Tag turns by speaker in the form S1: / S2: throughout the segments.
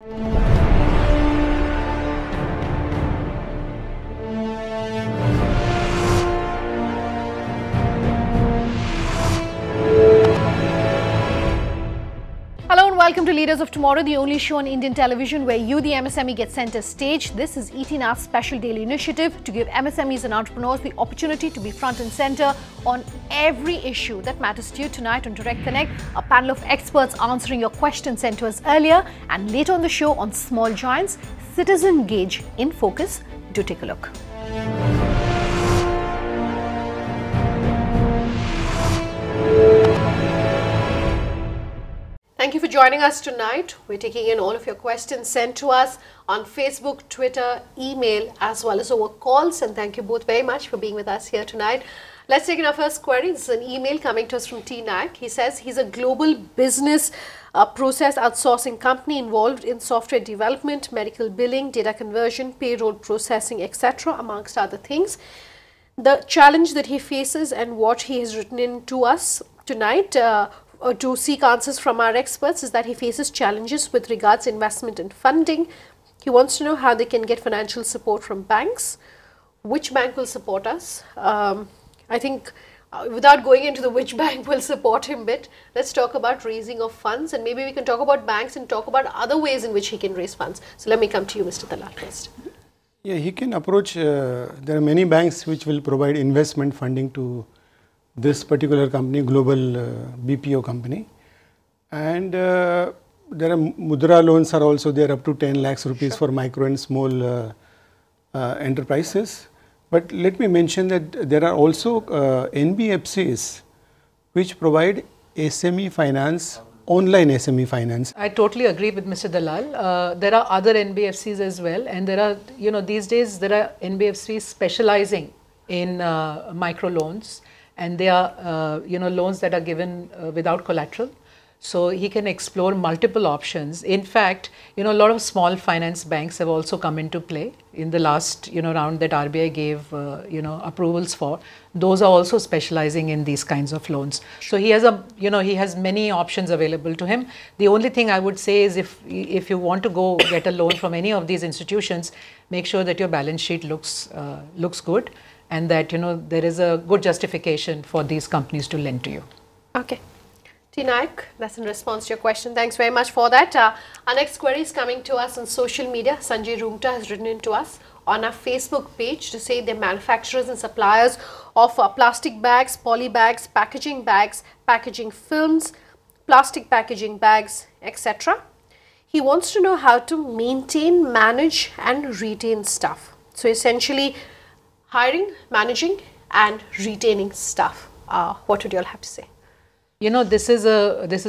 S1: Welcome to Leaders of Tomorrow, the only show on Indian television where you, the MSME, get center stage. This is ET-Now's special daily initiative to give MSMEs and entrepreneurs the opportunity to be front and center on every issue that matters to you. Tonight on Direct Connect, a panel of experts answering your questions sent to us earlier, and later on the show on Small Giants, Citizengage in focus. Do take a look. Thank you for joining us tonight. We're taking in all of your questions sent to us on Facebook, Twitter, email, as well as over calls. And thank you both very much for being with us here tonight. Let's take in our first query. This is an email coming to us from T. Naik. He says he's a global business process outsourcing company involved in software development, medical billing, data conversion, payroll processing, etc., amongst other things. The challenge that he faces and what he has written in to us tonight to seek answers from our experts is that he faces challenges with regards to investment and funding. He wants to know how they can get financial support from banks, which bank will support us. I think without going into the which bank will support him bit, let's talk about raising of funds, and maybe we can talk about banks and talk about other ways in which he can raise funds. So let me come to you, Mr. Dalal, first.
S2: Yeah, he can approach, there are many banks which will provide investment funding to this particular company, global BPO company, and there are mudra loans are also there up to 10 lakhs rupees for micro and small enterprises. But let me mention that there are also NBFCs which provide SME finance, online SME finance.
S3: I totally agree with Mr. Dalal. There are other NBFCs as well, and there are, these days there are NBFCs specializing in micro loans. And they are, loans that are given without collateral. So he can explore multiple options. In fact, a lot of small finance banks have also come into play in the last, round that RBI gave, approvals for. Those are also specializing in these kinds of loans. So he has he has many options available to him. The only thing I would say is if you want to go get a loan from any of these institutions, make sure that your balance sheet looks good, and that there is a good justification for these companies to lend to you.
S1: Okay. T. Naik, that's in response to your question. Thanks very much for that. Our next query is coming to us on social media. Sanjay Rumta has written in to us on our Facebook page to say they're manufacturers and suppliers of plastic bags, poly bags, packaging films, plastic packaging bags, etc. He wants to know how to maintain, manage and retain staff. So essentially, hiring, managing and retaining staff. What would you all have to say?
S3: This is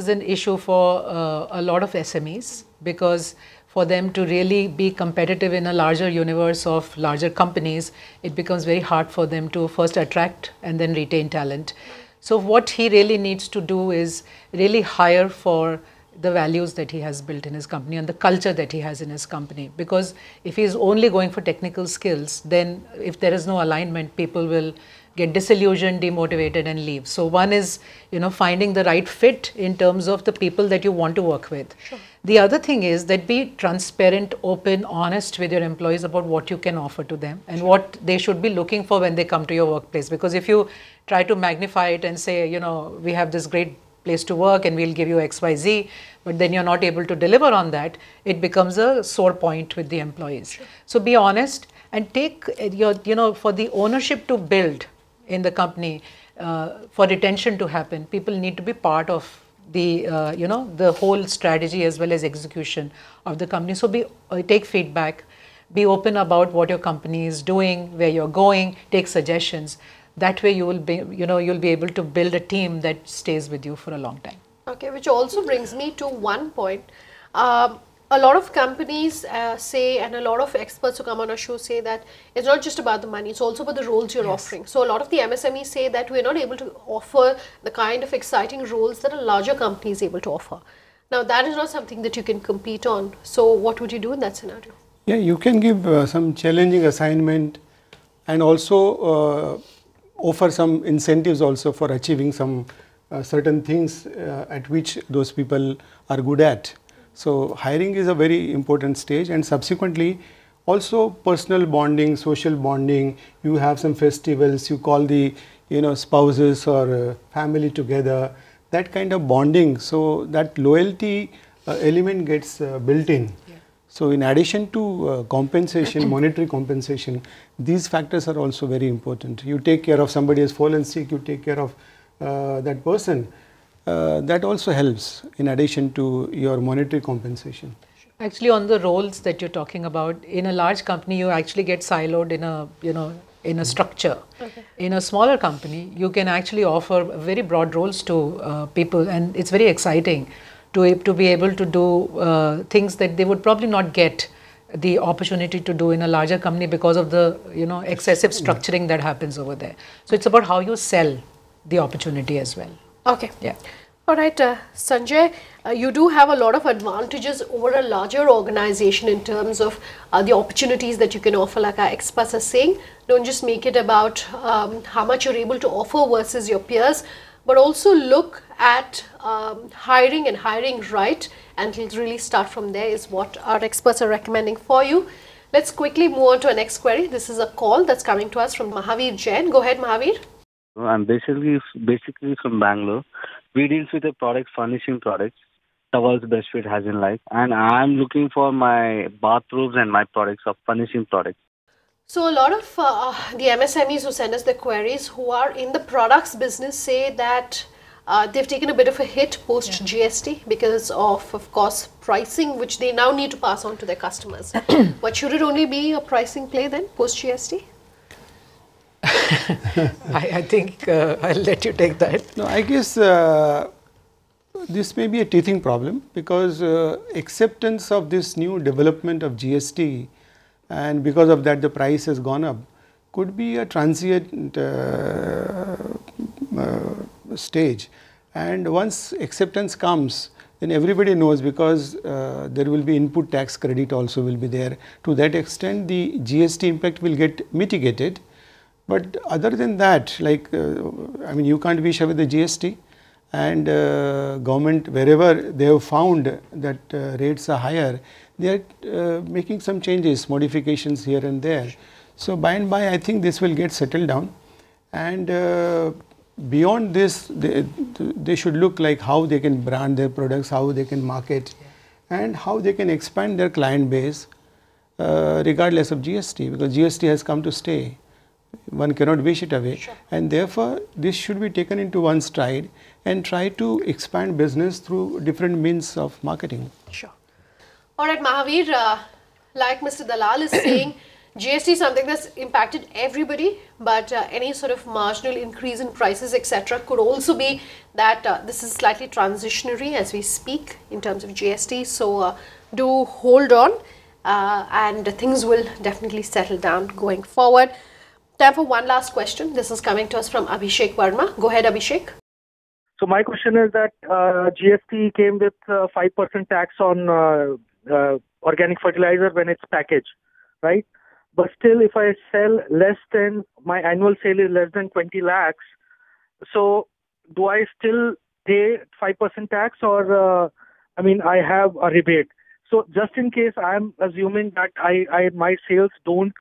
S3: an issue for a lot of SMEs, because for them to really be competitive in a larger universe of larger companies, it becomes very hard for them to first attract and then retain talent. So what he really needs to do is really hire for the values that he has built in his company and the culture that he has in his company. Because if he is only going for technical skills, then if there is no alignment, people will get disillusioned, demotivated and leave. So one is, finding the right fit in terms of the people that you want to work with. Sure. The other thing is that be transparent, open, honest with your employees about what you can offer to them and what they should be looking for when they come to your workplace. Because if you try to magnify it and say, we have this great place to work and we'll give you XYZ, but then you're not able to deliver on that, it becomes a sore point with the employees. Sure. So be honest and take your, for the ownership to build in the company, for retention to happen, people need to be part of the, the whole strategy as well as execution of the company. So take feedback, be open about what your company is doing, where you're going, take suggestions. That way you will be, you'll be able to build a team that stays with you for a long time.
S1: Okay, which also brings me to one point. A lot of companies say, and a lot of experts who come on our show say that it's not just about the money, it's also about the roles you're offering. So a lot of the MSMEs say that we're not able to offer the kind of exciting roles that a larger company is able to offer. Now that is not something that you can compete on. So what would you do in that scenario?
S2: Yeah, you can give some challenging assignment and also offer some incentives also for achieving some certain things at which those people are good at. So hiring is a very important stage, and subsequently also personal bonding, social bonding. You have some festivals, you call the spouses or family together, that kind of bonding. So that loyalty element gets built in.
S3: Yeah.
S2: So in addition to compensation, monetary compensation, these factors are also very important. You take care of somebody who has fallen sick, you take care of that person. That also helps in addition to your monetary compensation.
S3: Actually, on the roles that you're talking about, in a large company, you actually get siloed in a, in a structure.
S1: Okay.
S3: In a smaller company, you can actually offer very broad roles to people, and it's very exciting to be able to do things that they would probably not get the opportunity to do in a larger company because of the, excessive structuring that happens over there. So it's about how you sell the opportunity as well.
S1: Okay.
S3: Yeah.
S1: All right, Sanjay, you do have a lot of advantages over a larger organization in terms of the opportunities that you can offer, like our experts are saying. Don't just make it about how much you're able to offer versus your peers, but also look at hiring and hiring right, and really start from there is what our experts are recommending for you. Let's quickly move on to our next query. This is a call that's coming to us from Mahavir Jain. Go ahead, Mahavir.
S4: I'm basically from Bangalore. We deal with the products, furnishing products, towels, bedsheet has in life, and I'm looking for my bathrobes and my products of furnishing products.
S1: So a lot of the MSMEs who send us their queries, who are in the products business, say that they've taken a bit of a hit post GST because of course, pricing, which they now need to pass on to their customers. But should it only be a pricing play then post GST?
S3: I think I'll let you take that.
S2: No, I guess this may be a teething problem, because acceptance of this new development of GST, and because of that the price has gone up, could be a transient stage. And once acceptance comes, then everybody knows, because there will be input tax credit also will be there. To that extent, the GST impact will get mitigated. But other than that, like, I mean, you can't wish away the GST, and government, wherever they have found that rates are higher, they are making some changes, modifications here and there. So by and by, I think this will get settled down, and beyond this, they should look like how they can brand their products, how they can market, and how they can expand their client base regardless of GST, because GST has come to stay. One cannot wish it away.
S1: Sure.
S2: And therefore, this should be taken into one stride and try to expand business through different means of marketing.
S1: Sure. All right, Mahavir, like Mr. Dalal is saying, GST is something that's impacted everybody, but any sort of marginal increase in prices, etc., could also be that this is slightly transitionary as we speak in terms of GST. So do hold on, and things will definitely settle down going forward. Time for one last question. This is coming to us from Abhishek Verma. Go ahead, Abhishek.
S5: So my question is that GST came with 5% tax on organic fertilizer when it's packaged, right? But still, if I sell less than, my annual sale is less than 20 lakhs, so do I still pay 5% tax, or I mean, I have a rebate? So just in case, I'm assuming that my sales don't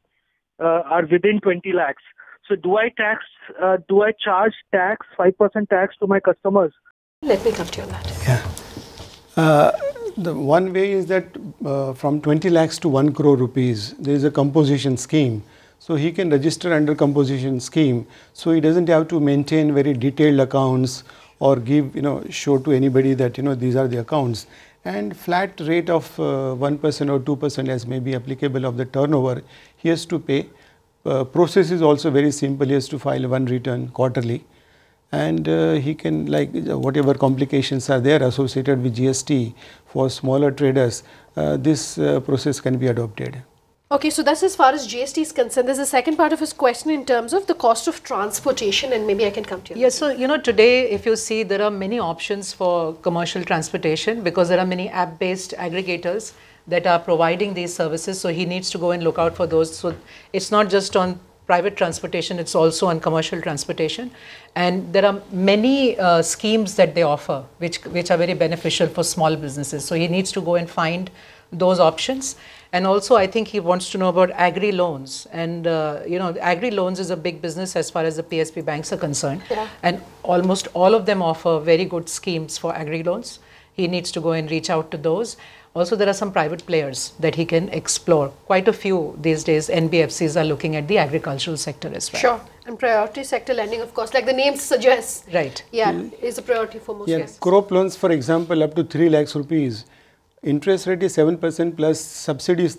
S5: are within 20 lakhs. So do I charge tax, 5% tax to my customers?
S1: Let me come to you on that.
S2: Yeah. The one way is that from 20 lakhs to 1 crore rupees, there is a composition scheme. So he can register under composition scheme. So he doesn't have to maintain very detailed accounts or give, show to anybody that, these are the accounts. And flat rate of 1% or 2% as may be applicable of the turnover, he has to pay. Process is also very simple. He has to file one return quarterly, and he can, like, whatever complications are there associated with GST for smaller traders, this process can be adopted.
S1: Okay, so that's as far as GST is concerned. There's a second part of his question in terms of the cost of transportation, and maybe I can come to you.
S3: Yes, so today if you see, there are many options for commercial transportation, because there are many app-based aggregators that are providing these services, so he needs to go and look out for those. So it's not just on private transportation, it's also on commercial transportation. And there are many schemes that they offer, which are very beneficial for small businesses. So he needs to go and find those options. And also, I think he wants to know about agri loans. And, agri loans is a big business as far as the PSB banks are concerned. Yeah. And almost all of them offer very good schemes for agri loans. He needs to go and reach out to those. Also, there are some private players that he can explore. Quite a few these days, NBFCs are looking at the agricultural sector as well.
S1: Sure. And priority sector lending, of course, like the name suggests.
S3: Right.
S1: Yeah, is a priority for most guests.
S2: Crop loans, for example, up to 3 lakhs rupees. Interest rate is 7% plus subsidy is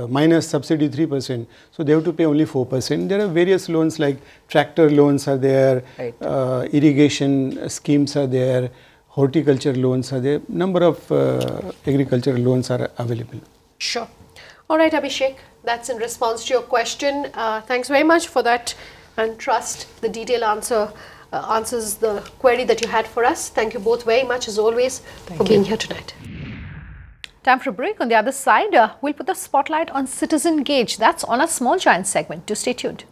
S2: minus subsidy 3%. So they have to pay only 4%. There are various loans like tractor loans are there, right. Irrigation schemes are there, horticulture loans are there. Number of agricultural loans are available.
S1: Sure. All right, Abhishek, that's in response to your question. Thanks very much for that, and trust the detailed answer answers the query that you had for us. Thank you both very much as always for being here tonight. Time for a break. On the other side, we'll put the spotlight on Citizengage. That's on our Small Giants segment. Do stay tuned.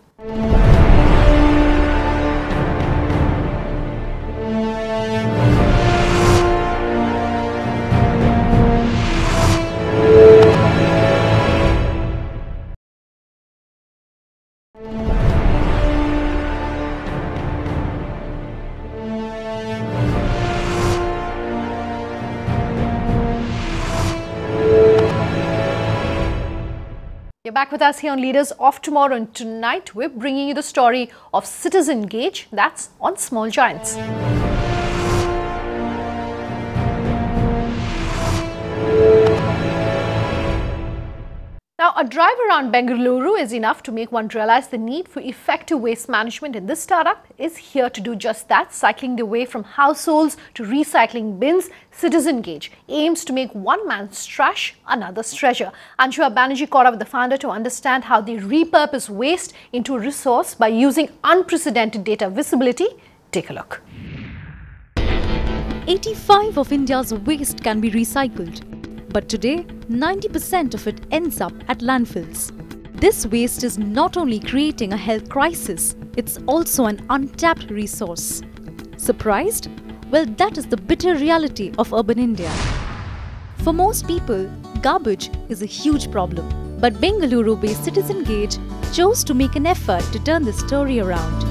S1: You're back with us here on Leaders of Tomorrow, and tonight we're bringing you the story of Citizengage. That's on Small Giants. Now, a drive around Bengaluru is enough to make one realize the need for effective waste management, and this startup is here to do just that. Cycling the way from households to recycling bins, Citizengage aims to make one man's trash another's treasure. Anshua Banerjee caught up with the founder to understand how they repurpose waste into a resource by using unprecedented data visibility. Take a look.
S6: 85% of India's waste can be recycled. But today, 90% of it ends up at landfills. This waste is not only creating a health crisis, it's also an untapped resource. Surprised? Well, that is the bitter reality of urban India. For most people, garbage is a huge problem. But Bengaluru-based Citizengage chose to make an effort to turn the story around.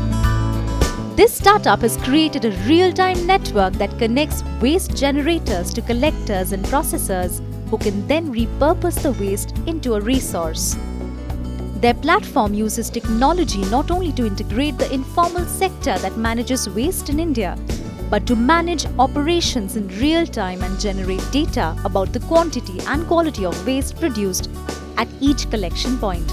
S6: This startup has created a real-time network that connects waste generators to collectors and processors who can then repurpose the waste into a resource. Their platform uses technology not only to integrate the informal sector that manages waste in India, but to manage operations in real time and generate data about the quantity and quality of waste produced at each collection point.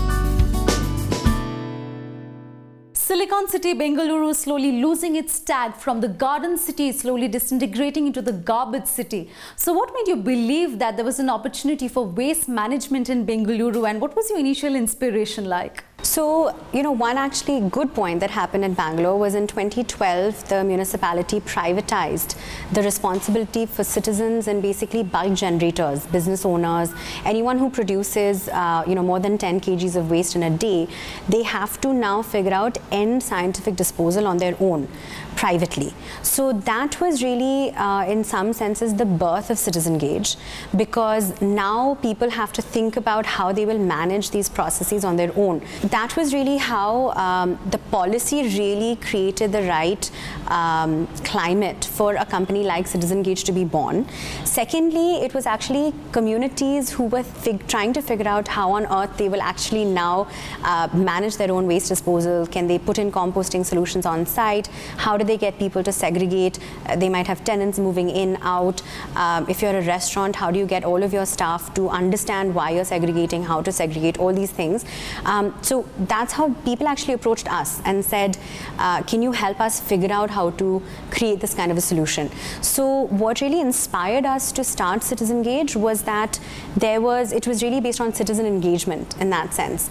S7: Silicon City, Bengaluru is slowly losing its tag from the garden city, slowly disintegrating into the garbage city. So what made you believe that there was an opportunity for waste management in Bengaluru, and what was your initial inspiration like?
S8: So, one actually good point that happened in Bangalore was in 2012, the municipality privatized the responsibility for citizens and basically bulk generators, business owners, anyone who produces, more than 10 kgs of waste in a day. They have to now figure out end scientific disposal on their own, privately. So that was really, in some senses, the birth of Citizengage, because now people have to think about how they will manage these processes on their own. That was really how the policy really created the right climate for a company like Citizengage to be born. Secondly, it was actually communities who were trying to figure out how on earth they will actually now manage their own waste disposal. Can they put in composting solutions on site? How do they get people to segregate? They might have tenants moving in, out. If you're a restaurant, how do you get all of your staff to understand why you're segregating, how to segregate, all these things. So that's how people actually approached us and said, can you help us figure out how to create this kind of a solution? So what really inspired us to start Citizengage was that it was really based on citizen engagement in that sense,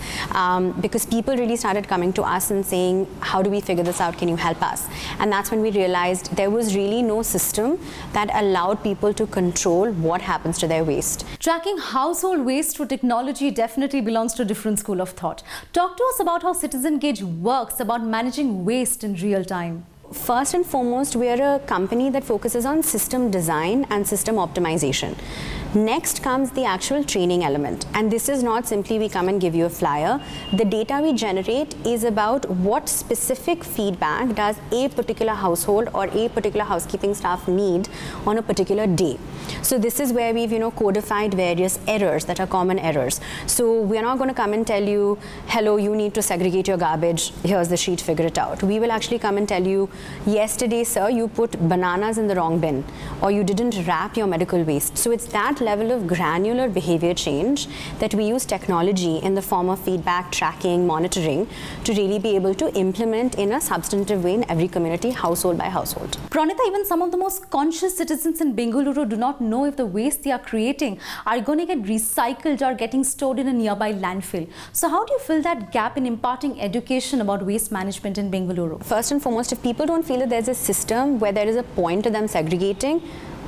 S8: because people really started coming to us and saying, how do we figure this out? Can you help us? And And that's when we realized there was really no system that allowed people to control what happens to their waste.
S7: Tracking household waste through technology definitely belongs to a different school of thought. Talk to us about how Citizengage works about managing waste in real time.
S8: First and foremost, we are a company that focuses on system design and system optimization. Next comes the actual training element, and this is not simply we come and give you a flyer. The data we generate is about what specific feedback does a particular household or a particular housekeeping staff need on a particular day. So this is where we've codified various errors that are common errors. So we are not going to come and tell you, hello, you need to segregate your garbage, here's the sheet, figure it out. We will actually come and tell you, yesterday sir, you put bananas in the wrong bin, or you didn't wrap your medical waste. So it's that level of granular behavior change that we use technology in the form of feedback, tracking, monitoring to really be able to implement in a substantive way in every community, household by household.
S7: Pranita, even some of the most conscious citizens in Bengaluru do not know if the waste they are creating are going to get recycled or getting stored in a nearby landfill. So how do you fill that gap in imparting education about waste management in Bengaluru?
S8: First and foremost, if people don't feel that there's a system where there is a point to them segregating,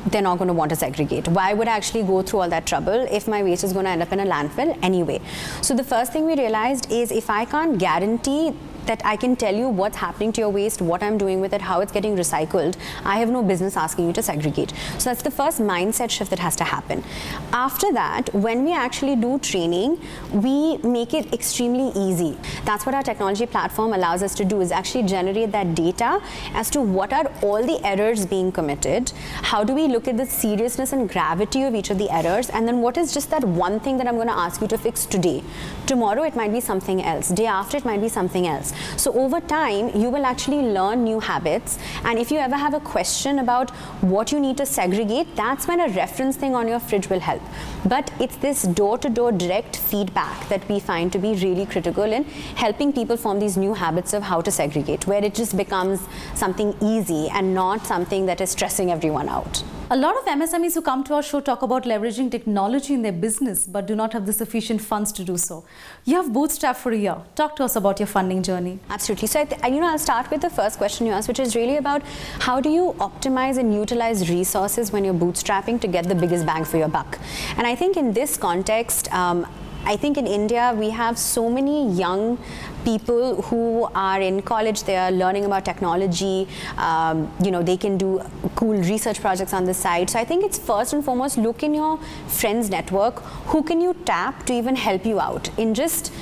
S8: they're not going to want to segregate. Why would I actually go through all that trouble if my waste is going to end up in a landfill anyway? So the first thing we realized is if I can't guarantee that I can tell you what's happening to your waste, what I'm doing with it, how it's getting recycled, I have no business asking you to segregate. So that's the first mindset shift that has to happen. After that, when we actually do training, we make it extremely easy. That's what our technology platform allows us to do, is actually generate that data as to what are all the errors being committed, how do we look at the seriousness and gravity of each of the errors, and then what is just that one thing that I'm going to ask you to fix today. Tomorrow it might be something else, day after it might be something else. So over time, you will actually learn new habits, and if you ever have a question about what you need to segregate, that's when a reference thing on your fridge will help. But it's this door-to-door direct feedback that we find to be really critical in helping people form these new habits of how to segregate, where it just becomes something easy and not something that is stressing everyone out.
S7: A lot of MSMEs who come to our show talk about leveraging technology in their business but do not have the sufficient funds to do so. You have bootstrapped for a year. Talk to us about your funding journey.
S8: Absolutely. So I'll start with the first question you asked, which is really about how do you optimize and utilize resources when you're bootstrapping to get the biggest bang for your buck. And I think in this context, I think in India we have so many young people who are in college, they are learning about technology, they can do cool research projects on the side. So I think it's first and foremost, look in your friends network, who can you tap to even help you out in just,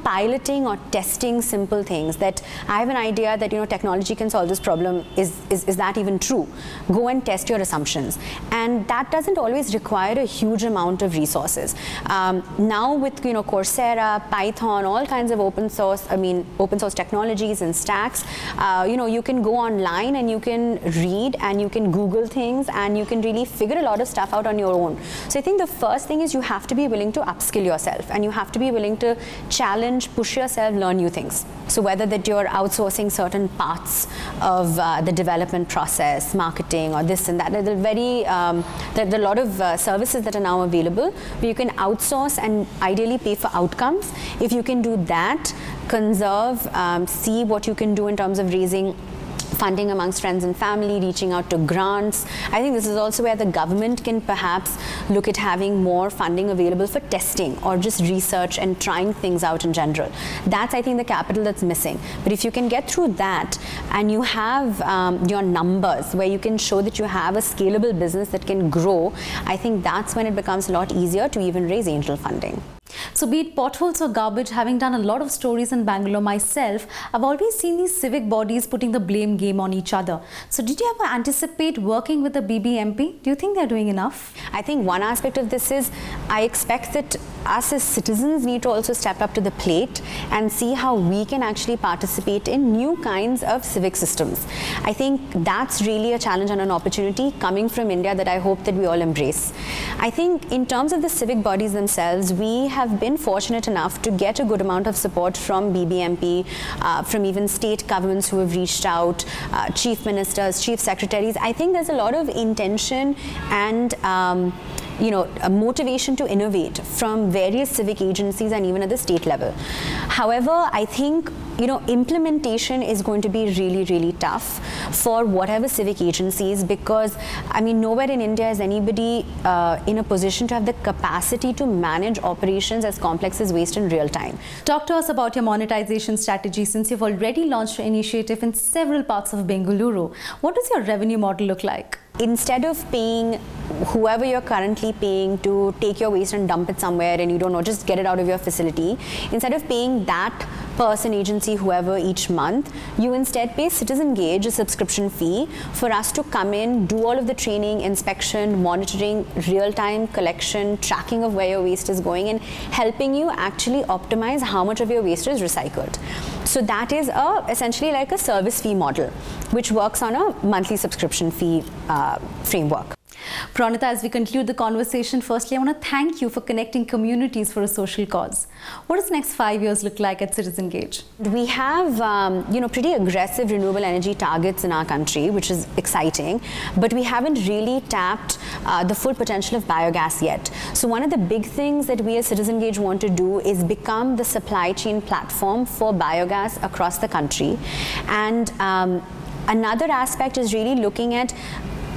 S8: piloting or testing simple things that I have an idea that, technology can solve this problem. Is that even true? Go and test your assumptions. And that doesn't always require a huge amount of resources. Now with, Coursera, Python, all kinds of open source technologies and stacks, you can go online and you can read and you can Google things and you can really figure a lot of stuff out on your own. So I think the first thing is you have to be willing to upskill yourself and you have to be willing to challenge, push yourself, learn new things. So whether that you're outsourcing certain parts of the development process, marketing or this and that, there are a lot of services that are now available where you can outsource and ideally pay for outcomes. If you can do that, conserve, see what you can do in terms of raising funding amongst friends and family, reaching out to grants. I think this is also where the government can perhaps look at having more funding available for testing or just research and trying things out in general. That's, I think, the capital that's missing. But if you can get through that and you have your numbers where you can show that you have a scalable business that can grow, I think that's when it becomes a lot easier to even raise angel funding.
S7: So be it potholes or garbage, having done a lot of stories in Bangalore myself, I've always seen these civic bodies putting the blame game on each other. So did you ever anticipate working with the BBMP? Do you think they're doing enough?
S8: I think one aspect of this is I expect that us as citizens need to also step up to the plate and see how we can actually participate in new kinds of civic systems. I think that's really a challenge and an opportunity coming from India that I hope that we all embrace. I think in terms of the civic bodies themselves, we have been fortunate enough to get a good amount of support from BBMP, from even state governments who have reached out, chief ministers, chief secretaries. I think there's a lot of intention and a motivation to innovate from various civic agencies and even at the state level. However, I think implementation is going to be really, really tough for whatever civic agencies, because nowhere in India is anybody in a position to have the capacity to manage operations as complex as waste in real time.
S7: Talk to us about your monetization strategy, since you've already launched your initiative in several parts of Bengaluru. What does your revenue model look like?
S8: Instead of paying whoever you're currently paying to take your waste and dump it somewhere and you don't know, just get it out of your facility, instead of paying that person, agency, whoever each month, you instead pay Citizengage a subscription fee for us to come in, do all of the training, inspection, monitoring, real-time collection, tracking of where your waste is going, and helping you actually optimize how much of your waste is recycled. So that is essentially like a service fee model, which works on a monthly subscription fee framework.
S7: Pranita, as we conclude the conversation, firstly, I want to thank you for connecting communities for a social cause. What does the next 5 years look like at Citizengage?
S8: We have, pretty aggressive renewable energy targets in our country, which is exciting, but we haven't really tapped the full potential of biogas yet. So one of the big things that we as Citizengage want to do is become the supply chain platform for biogas across the country. And another aspect is really looking at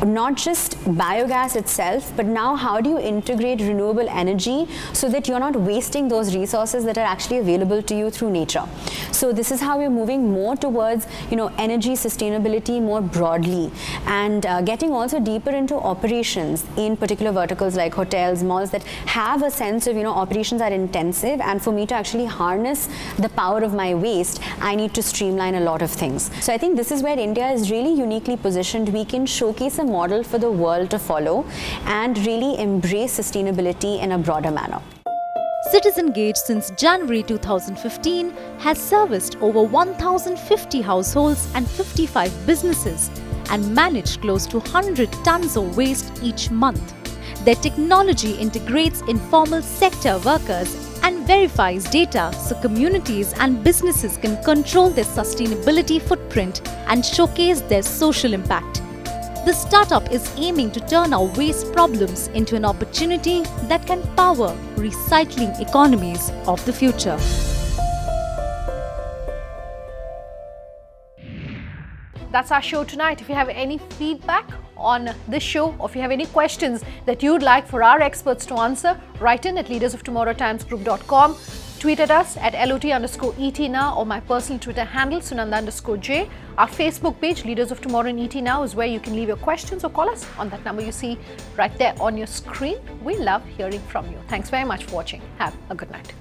S8: not just biogas itself, but now how do you integrate renewable energy so that you're not wasting those resources that are actually available to you through nature. So this is how we're moving more towards, energy sustainability more broadly, and getting also deeper into operations in particular verticals like hotels, malls, that have a sense of, operations are intensive, and for me to actually harness the power of my waste, I need to streamline a lot of things. So I think this is where India is really uniquely positioned. We can showcase a model for the world to follow and really embrace sustainability in a broader manner.
S6: Citizengage since January 2015 has serviced over 1,050 households and 55 businesses and managed close to 100 tons of waste each month. Their technology integrates informal sector workers and verifies data so communities and businesses can control their sustainability footprint and showcase their social impact. The startup is aiming to turn our waste problems into an opportunity that can power recycling economies of the future.
S1: That's our show tonight. If you have any feedback on this show, or if you have any questions that you'd like for our experts to answer, write in at leadersoftomorrowtimesgroup.com. Tweet at us at LOT_ET now, or my personal Twitter handle Sunanda_J. Our Facebook page, Leaders of Tomorrow in ET Now, is where you can leave your questions or call us on that number you see right there on your screen. We love hearing from you. Thanks very much for watching. Have a good night.